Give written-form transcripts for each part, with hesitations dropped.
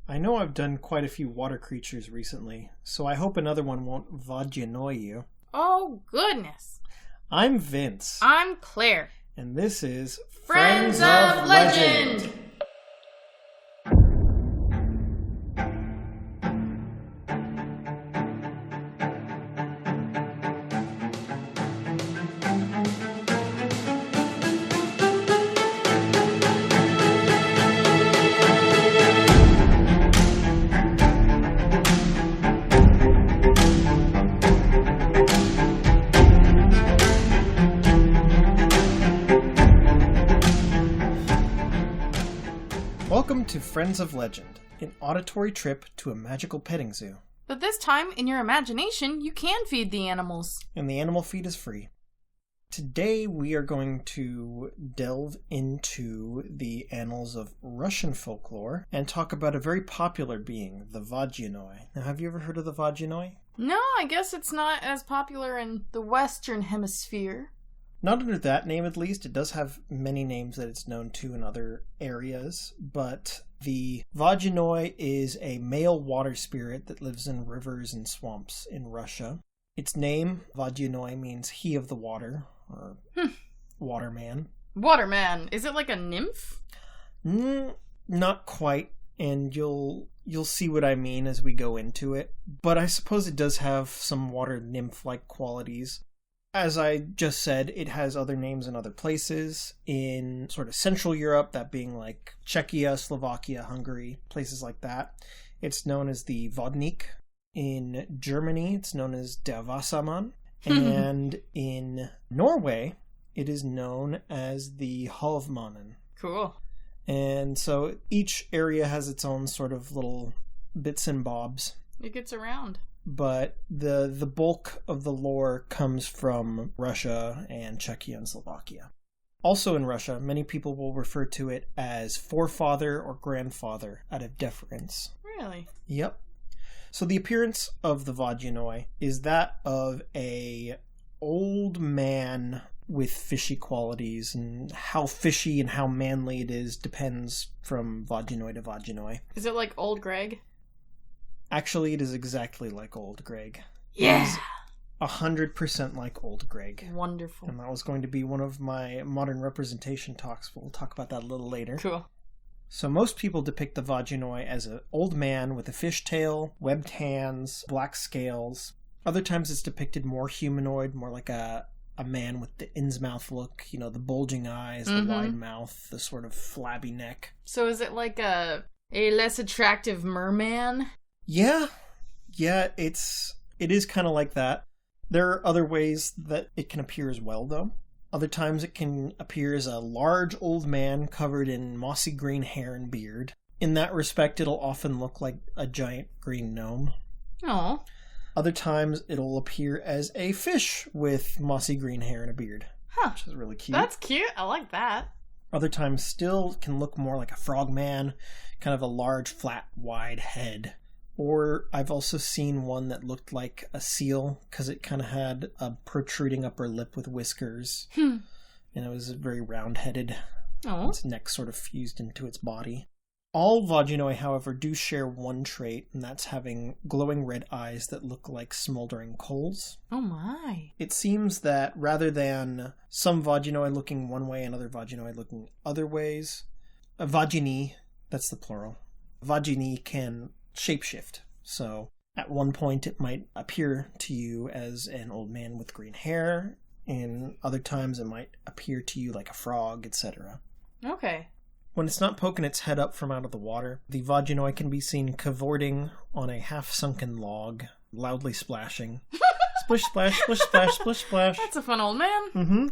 I know I've done quite a few water creatures recently, so I hope another one won't Vodyanoy you. Oh, goodness. I'm Vince. I'm Claire. And this is Friends of Legend! Welcome to Friends of Legend, an auditory trip to a magical petting zoo. But this time, in your imagination, you can feed the animals. And the animal feed is free. Today we are going to delve into the annals of Russian folklore and talk about a very popular being, the Vodyanoy. Now, have you ever heard of the Vodyanoy? No, I guess it's not as popular in the Western Hemisphere. Not under that name, at least. It does have many names that it's known to in other areas, but the Vodyanoy is a male water spirit that lives in rivers and swamps in Russia. Its name, Vodyanoy, means he of the water, or waterman. Waterman. Is it like a nymph? Not quite, and you'll see what I mean as we go into it. But I suppose it does have some water nymph-like qualities. As I just said, it has other names in other places, in sort of Central Europe, that being like Czechia, Slovakia, Hungary, places like that. It's known as the Vodnik. In Germany, it's known as der Wassermann. And in Norway, it is known as the Havmannen. Cool. And so each area has its own sort of little bits and bobs. It gets around. But the bulk of the lore comes from Russia and Czechia and Slovakia. Also in Russia, many people will refer to it as forefather or grandfather out of deference. Really? Yep. So the appearance of the Vodyanoy is that of a old man with fishy qualities, and how fishy and how manly it is depends from Vodyanoy to Vodyanoy. Is it like Old Greg? Actually, it is exactly like Old Greg. Yeah! 100% like Old Greg. Wonderful. And that was going to be one of my modern representation talks. We'll talk about that a little later. Cool. So most people depict the Vodyanoy as an old man with a fish tail, webbed hands, black scales. Other times it's depicted more humanoid, more like a man with the Innsmouth look, you know, the bulging eyes, the wide mouth, the sort of flabby neck. So is it like a less attractive merman? Yeah, it is kind of like that. There are other ways that it can appear as well, though. Other times it can appear as a large old man covered in mossy green hair and beard. In that respect, it'll often look like a giant green gnome. Oh. Other times it'll appear as a fish with mossy green hair and a beard. Huh. Which is really cute. That's cute. I like that. Other times still can look more like a frogman, kind of a large, flat, wide head. Or I've also seen one that looked like a seal because it kind of had a protruding upper lip with whiskers. And it was very round-headed. Oh. Its neck sort of fused into its body. All Vodyanoy, however, do share one trait, and that's having glowing red eyes that look like smoldering coals. Oh my. It seems that rather than some Vodyanoy looking one way and other Vodyanoy looking other ways, a Vodyani, that's the plural, Vodyani can shapeshift. So at one point it might appear to you as an old man with green hair, and other times it might appear to you like a frog, etc. Okay. When it's not poking its head up from out of the water, the Vodyanoy can be seen cavorting on a half-sunken log, loudly splashing. Splish splash, splish splash, splish splash. That's a fun old man.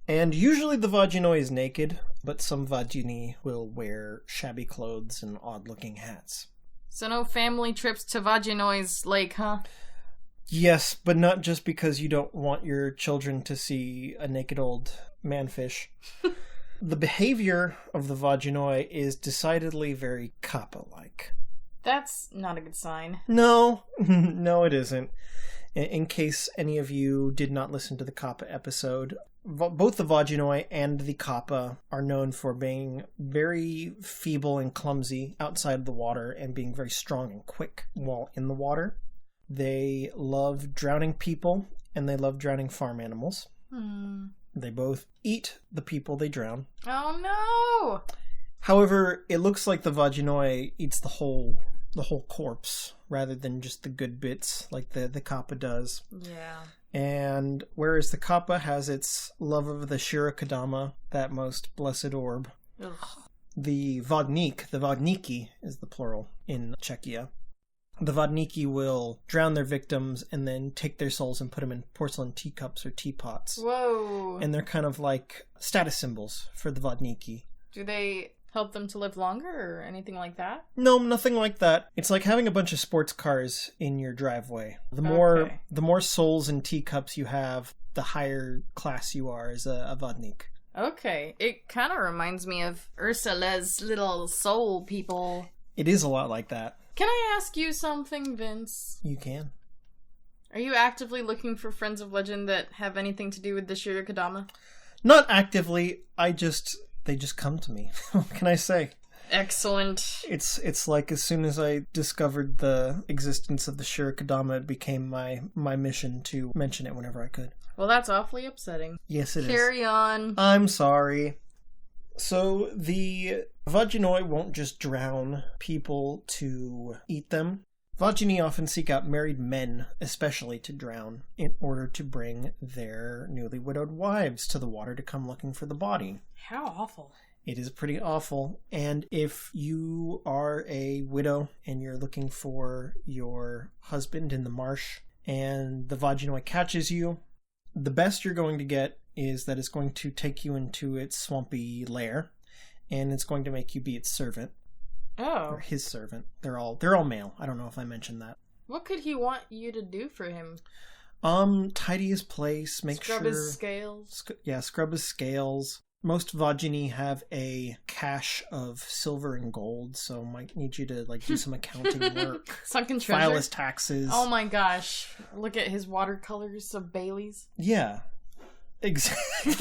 And usually the Vodyanoy is naked, but some Vodyani will wear shabby clothes and odd-looking hats. So no family trips to Vodyanoy's lake, huh? Yes, but not just because you don't want your children to see a naked old manfish. The behavior of the Vodyanoy is decidedly very Kappa-like. That's not a good sign. No, it isn't. In case any of you did not listen to the Kappa episode, both the Vodyanoy and the Kappa are known for being very feeble and clumsy outside of the water and being very strong and quick while in the water. They love drowning people and they love drowning farm animals. They both eat the people they drown. Oh no! However, it looks like the Vodyanoy eats the whole corpse rather than just the good bits like the Kappa does. Yeah. And whereas the Kappa has its love of the Shirakadama, that most blessed orb, Ugh. the Vodniki is the plural in Czechia. The Vodniki will drown their victims and then take their souls and put them in porcelain teacups or teapots. Whoa. And they're kind of like status symbols for the Vodniki. Do they help them to live longer or anything like that? No, nothing like that. It's like having a bunch of sports cars in your driveway. The more souls and teacups you have, the higher class you are as a Vodnik. Okay. It kind of reminds me of Ursula's little soul people. It is a lot like that. Can I ask you something, Vince? You can. Are you actively looking for Friends of Legend that have anything to do with the Shirakadama? Not actively. They just come to me. What can I say? Excellent. It's like as soon as I discovered the existence of the Shirakadama, it became my mission to mention it whenever I could. Well, that's awfully upsetting. Yes, it is. Carry on. I'm sorry. So the Vodyanoy won't just drown people to eat them. Vodyani often seek out married men, especially to drown, in order to bring their newly widowed wives to the water to come looking for the body. How awful. It is pretty awful. And if you are a widow and you're looking for your husband in the marsh and the Vodyanoy catches you, the best you're going to get is that it's going to take you into its swampy lair and it's going to make you be its servant. Oh. Or his servant. They're all male. I don't know if I mentioned that. What could he want you to do for him? Tidy his place, Scrub his scales. Scrub his scales. Most Vodyani have a cache of silver and gold, so might need you to do some accounting work. Sunken treasure. File his taxes. Oh my gosh. Look at his watercolors of Bailey's. Yeah. Exactly.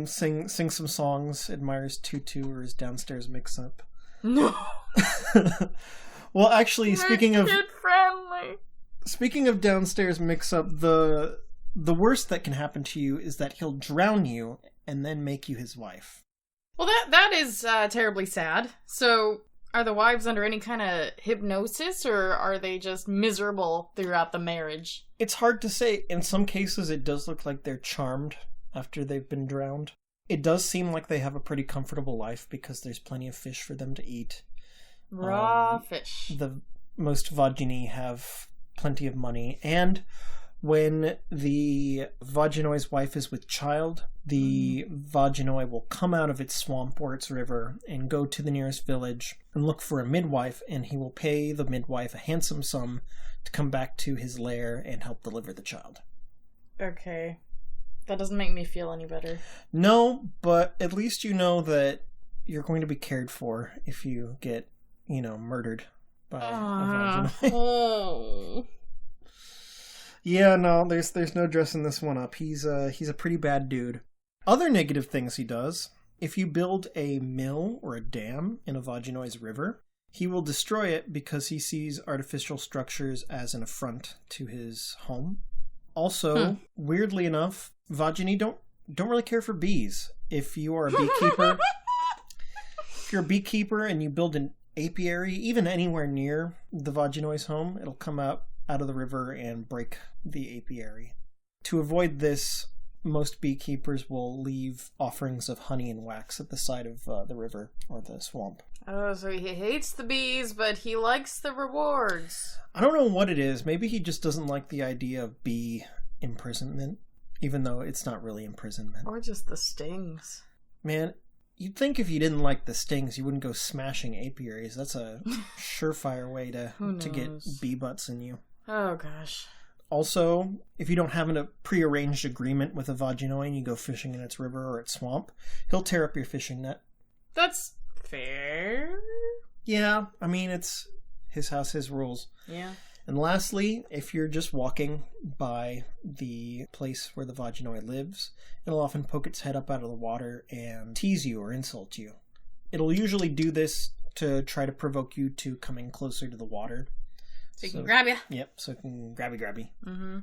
Sing some songs, admires Tutu or his downstairs mix-up. No. Well, actually, speaking of kid-friendly. Downstairs mix-up, the worst that can happen to you is that he'll drown you and then make you his wife. Well, that is terribly sad. So, are the wives under any kind of hypnosis, or are they just miserable throughout the marriage? It's hard to say. In some cases, it does look like they're charmed after they've been drowned. It does seem like they have a pretty comfortable life because there's plenty of fish for them to eat. Raw fish. The most Vodyani have plenty of money, and when the Vodyanoy's wife is with child, the Vodyanoy will come out of its swamp or its river and go to the nearest village and look for a midwife, and he will pay the midwife a handsome sum to come back to his lair and help deliver the child. Okay. That doesn't make me feel any better. No, but at least you know that you're going to be cared for if you get, murdered by a Vodyanoy. Oh. Yeah, no, there's no dressing this one up. He's a pretty bad dude. Other negative things he does: if you build a mill or a dam in a Vodyanoy's river, he will destroy it because he sees artificial structures as an affront to his home. Also, weirdly enough, Vodyani don't really care for bees. If you are a beekeeper, and you build an apiary, even anywhere near the Vodyanoy's home, it'll come out of the river and break the apiary. To avoid this, most beekeepers will leave offerings of honey and wax at the side of the river or the swamp. Oh, so he hates the bees, but he likes the rewards. I don't know what it is. Maybe he just doesn't like the idea of bee imprisonment, even though it's not really imprisonment. Or just the stings. Man, you'd think if you didn't like the stings, you wouldn't go smashing apiaries. That's a surefire way to get bee butts in you. Oh, gosh. Also, if you don't have a prearranged agreement with a Vodyanoy and you go fishing in its river or its swamp, he'll tear up your fishing net. That's fair. Yeah, I mean, it's his house, his rules. Yeah. And lastly, if you're just walking by the place where the Vodyanoy lives, it'll often poke its head up out of the water and tease you or insult you. It'll usually do this to try to provoke you to coming closer to the water. So it can grab you. Yep, so it can grabby. Mm-hmm.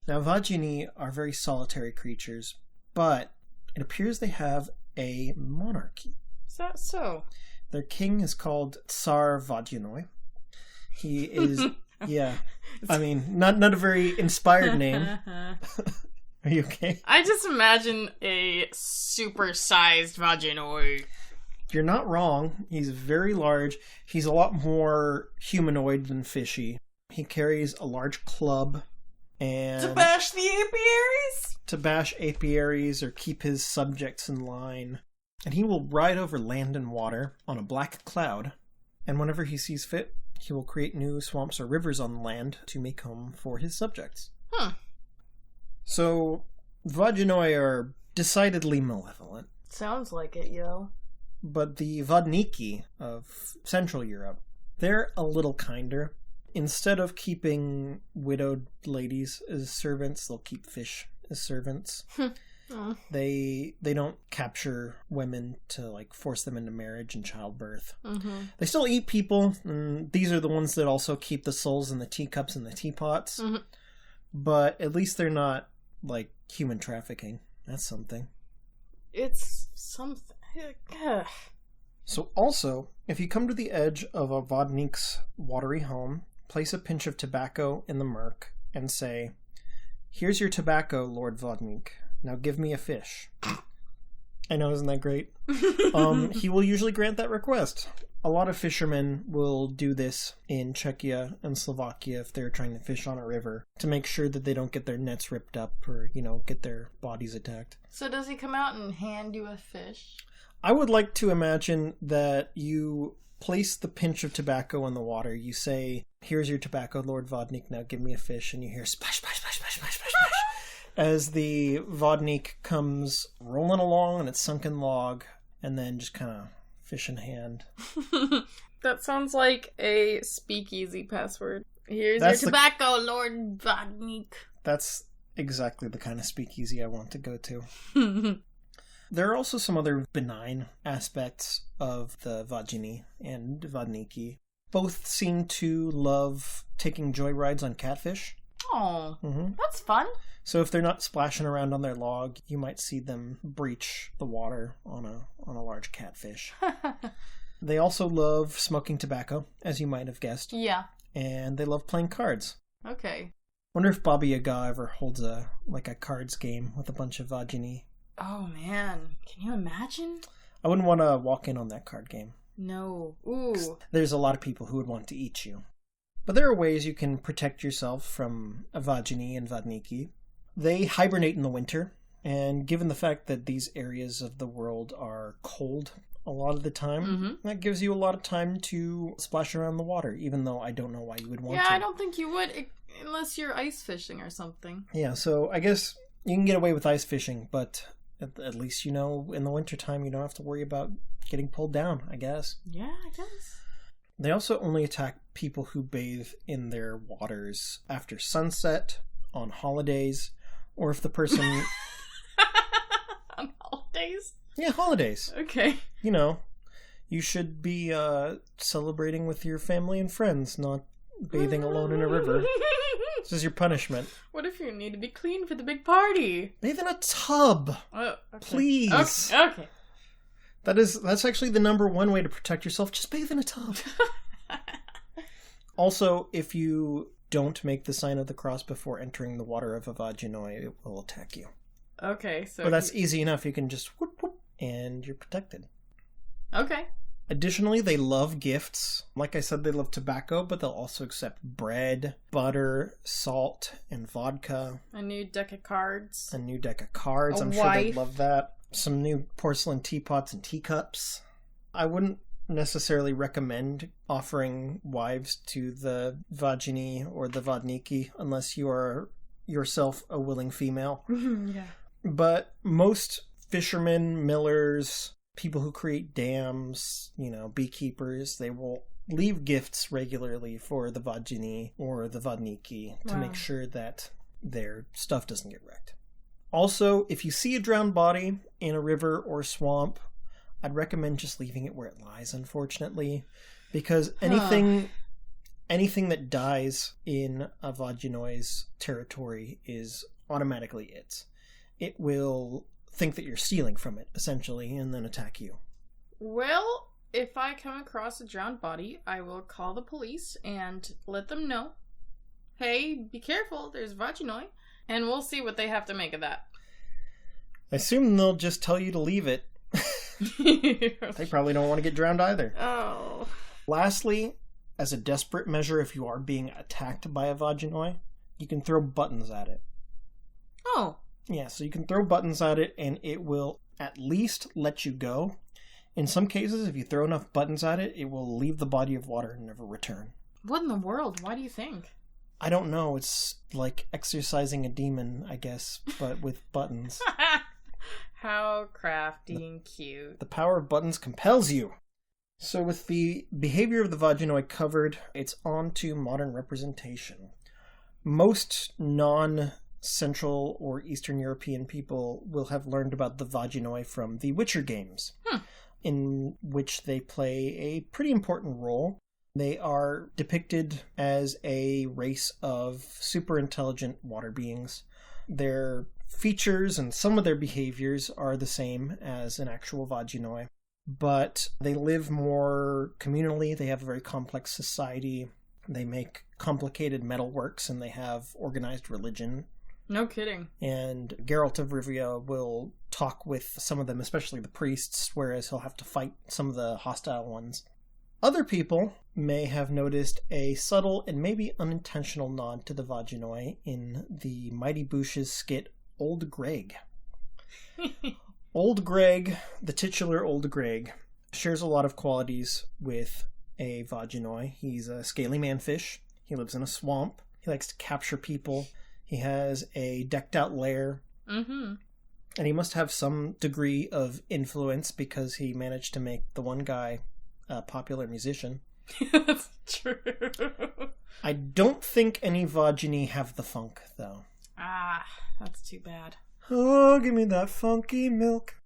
Now, Vodyani are very solitary creatures, but it appears they have a monarchy. Is that so? Their king is called Tsar Vodyanoy. He is, yeah, I mean, not a very inspired name. Are you okay? I just imagine a super-sized Vodyanoy. You're not wrong. He's very large. He's a lot more humanoid than fishy. He carries a large club and... To bash the apiaries? To bash apiaries or keep his subjects in line. And he will ride over land and water on a black cloud. And whenever he sees fit, he will create new swamps or rivers on the land to make home for his subjects. So, Vodyanoy are decidedly malevolent. Sounds like it, yo. But the Vodniki of Central Europe, they're a little kinder. Instead of keeping widowed ladies as servants, they'll keep fish as servants. They don't capture women to like force them into marriage and childbirth. They still eat people, and these are the ones that also keep the souls in the teacups and the teapots. But at least they're not like human trafficking. That's something. It's something. So also, if you come to the edge of a Vodnik's watery home, place a pinch of tobacco in the murk and say, "Here's your tobacco, Lord Vodnik. Now give me a fish." I know, isn't that great? He will usually grant that request. A lot of fishermen will do this in Czechia and Slovakia if they're trying to fish on a river to make sure that they don't get their nets ripped up or, get their bodies attacked. So does he come out and hand you a fish? I would like to imagine that you place the pinch of tobacco in the water. You say, "Here's your tobacco, Lord Vodnik. Now give me a fish." And you hear splash, splash, splash, splash, splash, splash, splash. As the Vodnik comes rolling along on its sunken log and then just kind of fish in hand. That sounds like a speakeasy password. Here's your tobacco, Lord Vodnik. That's exactly the kind of speakeasy I want to go to. There are also some other benign aspects of the Vodyani and Vodniki. Both seem to love taking joyrides on catfish. Oh, that's fun. So if they're not splashing around on their log, you might see them breach the water on a large catfish. They also love smoking tobacco, as you might have guessed. Yeah. And they love playing cards. Okay. Wonder if Baba Yaga ever holds a cards game with a bunch of Vodyani. Oh man, can you imagine? I wouldn't want to walk in on that card game. No. Ooh. There's a lot of people who would want to eat you. But there are ways you can protect yourself from Vodyani and Vodniki. They hibernate in the winter, and given the fact that these areas of the world are cold a lot of the time, that gives you a lot of time to splash around the water, even though I don't know why you would want to. Yeah, I don't think you would, unless you're ice fishing or something. Yeah, so I guess you can get away with ice fishing, but at least, in the wintertime, you don't have to worry about getting pulled down, I guess. Yeah, I guess. They also only attack people who bathe in their waters after sunset, on holidays, or if the person... On holidays? Yeah, holidays. Okay. You should be celebrating with your family and friends, not bathing alone in a river. This is your punishment. What if you need to be clean for the big party? Bathe in a tub. Oh, okay. Please. Okay. That's actually the number one way to protect yourself. Just bathe in a tub. Also, if you don't make the sign of the cross before entering the water of a Vodyanoy, it will attack you. Okay, so... But that's easy enough. You can just whoop, whoop, and you're protected. Okay. Additionally, they love gifts. Like I said, they love tobacco, but they'll also accept bread, butter, salt, and vodka. A new deck of cards. I'm sure they'd love that. Some new porcelain teapots and teacups. I wouldn't necessarily recommend offering wives to the Vodyani or the Vodniki unless you are yourself a willing female. Yeah. But most fishermen, millers, people who create dams, beekeepers, they will leave gifts regularly for the Vodyani or the Vodniki to make sure that their stuff doesn't get wrecked. Also, if you see a drowned body in a river or swamp, I'd recommend just leaving it where it lies, unfortunately, because anything that dies in a Vodyanoy's territory is automatically its. It will think that you're stealing from it, essentially, and then attack you. Well, if I come across a drowned body, I will call the police and let them know, hey, be careful, there's Vodyanoy, and we'll see what they have to make of that. I assume they'll just tell you to leave it. They probably don't want to get drowned either. Oh. Lastly, as a desperate measure, if you are being attacked by a Vodyanoy, you can throw buttons at it. Oh. Yeah, so you can throw buttons at it, and it will at least let you go. In some cases, if you throw enough buttons at it, it will leave the body of water and never return. What in the world? Why do you think? I don't know. It's like exorcising a demon, I guess, but with buttons. How crafty and cute. The power of buttons compels you. So with the behavior of the Vodyanoy covered, it's on to modern representation. Most non-Central or Eastern European people will have learned about the Vodyanoy from the Witcher games, in which they play a pretty important role. They are depicted as a race of super intelligent water beings. Their features and some of their behaviors are the same as an actual Vodyanoy, but they live more communally. They have a very complex society. They make complicated metalworks, and they have organized religion. No kidding. And Geralt of Rivia will talk with some of them, especially the priests, whereas he'll have to fight some of the hostile ones. Other people may have noticed a subtle and maybe unintentional nod to the Vodyanoy in the Mighty Boosh's skit Old Greg. Old Greg, the titular Old Greg, shares a lot of qualities with a Vodyanoy. He's a scaly manfish. He lives in a swamp. He likes to capture people. He has a decked-out lair. Mm-hmm. And he must have some degree of influence because he managed to make the one guy a popular musician. That's true. I don't think any Vodyani have the funk, though. Ah, that's too bad. Oh, give me that funky milk.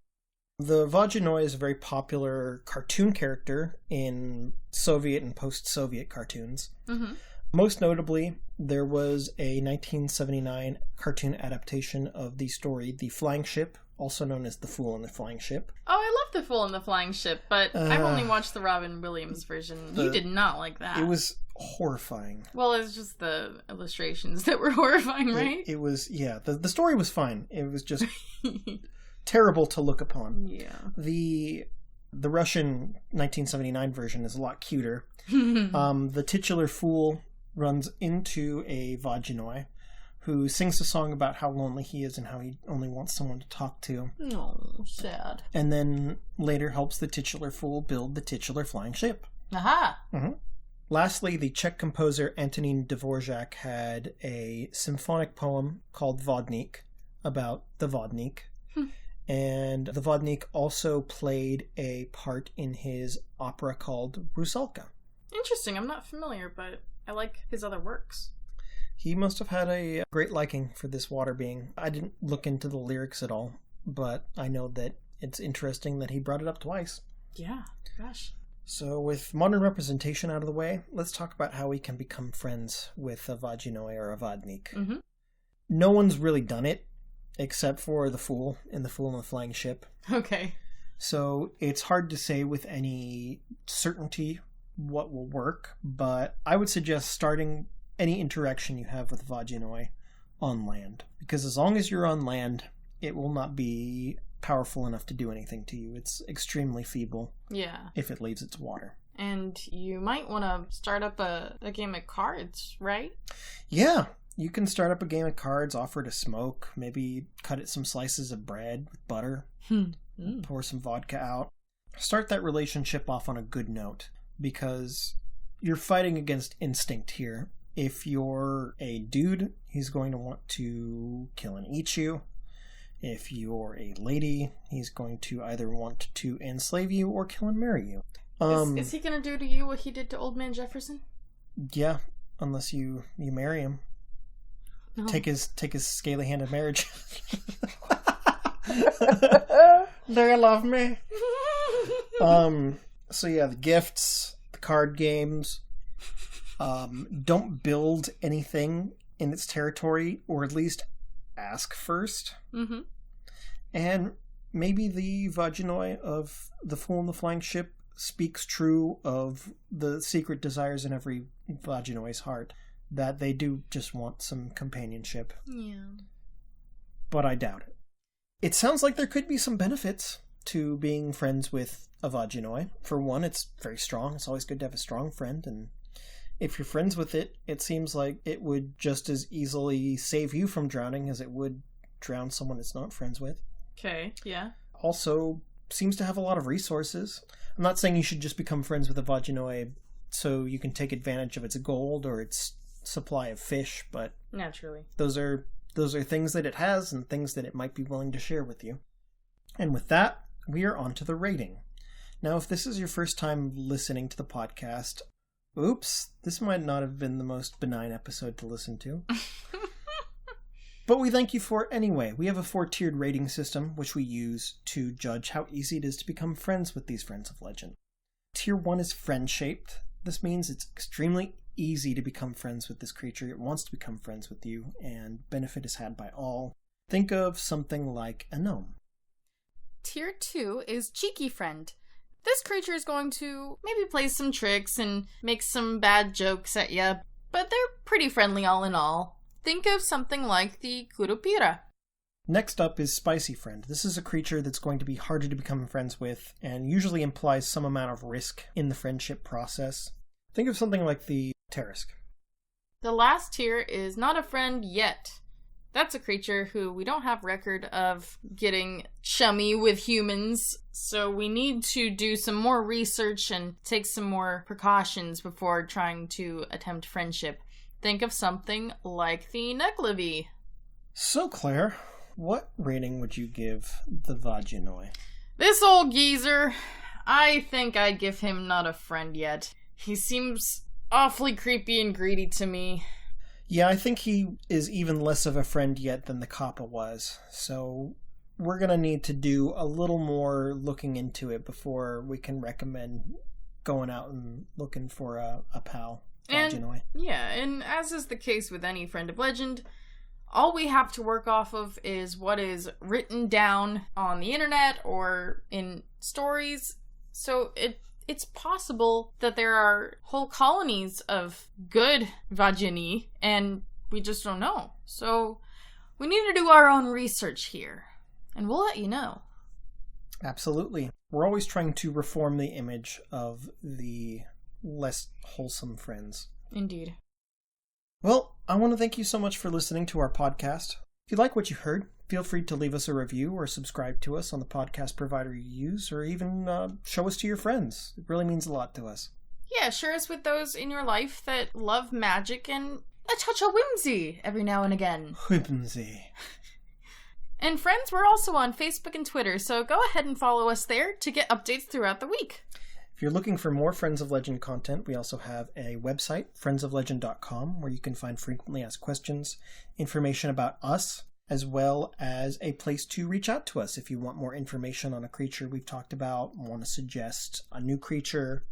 The Vodyanoy is a very popular cartoon character in Soviet and post-Soviet cartoons. Mm-hmm. Most notably, there was a 1979 cartoon adaptation of the story The Flying Ship, also known as The F.o.L and the Flying Ship. Oh, I love The F.o.L and the Flying Ship, but I've only watched the Robin Williams version. You did not like that. It was horrifying. Well, it's just the illustrations that were horrifying, right? It was, yeah. The story was fine. It was just terrible to look upon. Yeah. The Russian 1979 version is a lot cuter. The titular F.o.L runs into a Vodyanoy who sings a song about how lonely he is and how he only wants someone to talk to. Oh, sad. And then later helps the titular F.o.L build the titular flying ship. Aha! Mm-hmm. Lastly, the Czech composer Antonín Dvořák had a symphonic poem called Vodník about the Vodník. And the Vodník also played a part in his opera called Rusalka. Interesting. I'm not familiar, but I like his other works. He must have had a great liking for this water being. I didn't look into the lyrics at all, but I know that it's interesting that he brought it up twice. Yeah, gosh. So with modern representation out of the way, let's talk about how we can become friends with a Vodyanoy or a Vodník. Mm-hmm. No one's really done it, except for the F.o.L in the F.o.L and the Flying Ship. Okay. So it's hard to say with any certainty what will work, but I would suggest starting any interaction you have with Vodyanoy on land. Because as long as you're on land, it will not be powerful enough to do anything to you. It's extremely feeble. Yeah. If it leaves its water. And you might want to start up a game of cards, right? Yeah. You can start up a game of cards, offer to smoke, maybe cut it some slices of bread with butter, pour some vodka out. Start that relationship off on a good note, because you're fighting against instinct here. If you're a dude, he's going to want to kill and eat you. If you're a lady, he's going to either want to enslave you or kill and marry you. Is he gonna do to you what he did to Old Man Jefferson? Yeah, unless you marry him. No. Take his scaly handed marriage. Do you love me? So yeah, the gifts, the card games. Don't build anything in its territory, or at least ask first. Mm-hmm. And maybe the Vodyanoy of the Fool in the Flying Ship speaks true of the secret desires in every Vodyanoy's heart, that they do just want some companionship. Yeah. But I doubt it. It sounds like there could be some benefits to being friends with a Vodyanoy. For one, it's very strong. It's always good to have a strong friend, and if you're friends with it, it seems like it would just as easily save you from drowning as it would drown someone it's not friends with. Okay, yeah. Also, seems to have a lot of resources. I'm not saying you should just become friends with a Vodyanoy so you can take advantage of its gold or its supply of fish, but naturally, those are things that it has and things that it might be willing to share with you. And with that, we are on to the rating. Now, if this is your first time listening to the podcast, oops, this might not have been the most benign episode to listen to. But we thank you for it anyway. We have a 4-tiered rating system, which we use to judge how easy it is to become friends with these Friends of Legend. Tier 1 is friend-shaped. This means it's extremely easy to become friends with this creature. It wants to become friends with you, and benefit is had by all. Think of something like a gnome. Tier 2 is cheeky friend. This creature is going to maybe play some tricks and make some bad jokes at you, but they're pretty friendly all in all. Think of something like the Curupira. Next up is Spicy Friend. This is a creature that's going to be harder to become friends with, and usually implies some amount of risk in the friendship process. Think of something like the Tarisk. The last tier is not a friend yet. That's a creature who we don't have record of getting chummy with humans, so we need to do some more research and take some more precautions before trying to attempt friendship. Think of something like the Neklevi. So, Claire, what rating would you give the Vodyanoy? This old geezer, I think I'd give him not a friend yet. He seems awfully creepy and greedy to me. Yeah, I think he is even less of a friend yet than the Kappa was, so we're going to need to do a little more looking into it before we can recommend going out and looking for a pal. And, yeah, and as is the case with any Friend of Legend, all we have to work off of is what is written down on the internet or in stories. So it's possible that there are whole colonies of good Vodyani, and we just don't know. So we need to do our own research here, and we'll let you know. Absolutely. We're always trying to reform the image of the less wholesome friends. Indeed. Well, I want to thank you so much for listening to our podcast. If you like what you heard, feel free to leave us a review or subscribe to us on the podcast provider you use, or even show us to your friends. It really means a lot to us. Yeah, share us with those in your life that love magic and a touch of whimsy every now and again. Whimsy. And friends, we're also on Facebook and Twitter, so go ahead and follow us there to get updates throughout the week. If you're looking for more Friends of Legend content, we also have a website, friendsoflegend.com, where you can find frequently asked questions, information about us, as well as a place to reach out to us if you want more information on a creature we've talked about, want to suggest a new creature,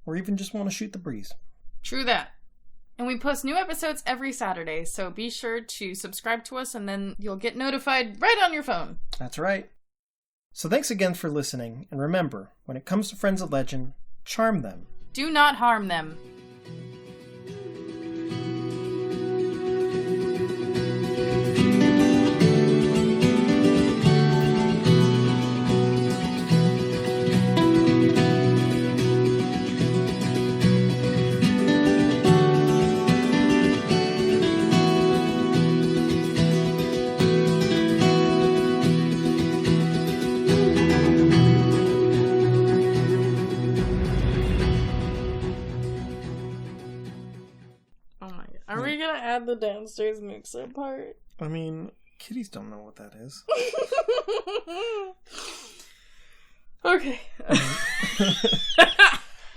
or even just want to shoot the breeze. True that. And we post new episodes every Saturday, so be sure to subscribe to us and then you'll get notified right on your phone. That's right. So thanks again for listening, and remember, when it comes to Friends of Legend, charm them. Do not harm them. Add the downstairs mixer part. I mean, kitties don't know what that is. Okay.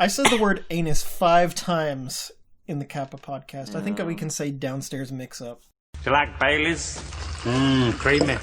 I said the word anus 5 times in the Kappa podcast. I think that we can say downstairs mix-up. Do you like Baileys? Creamy.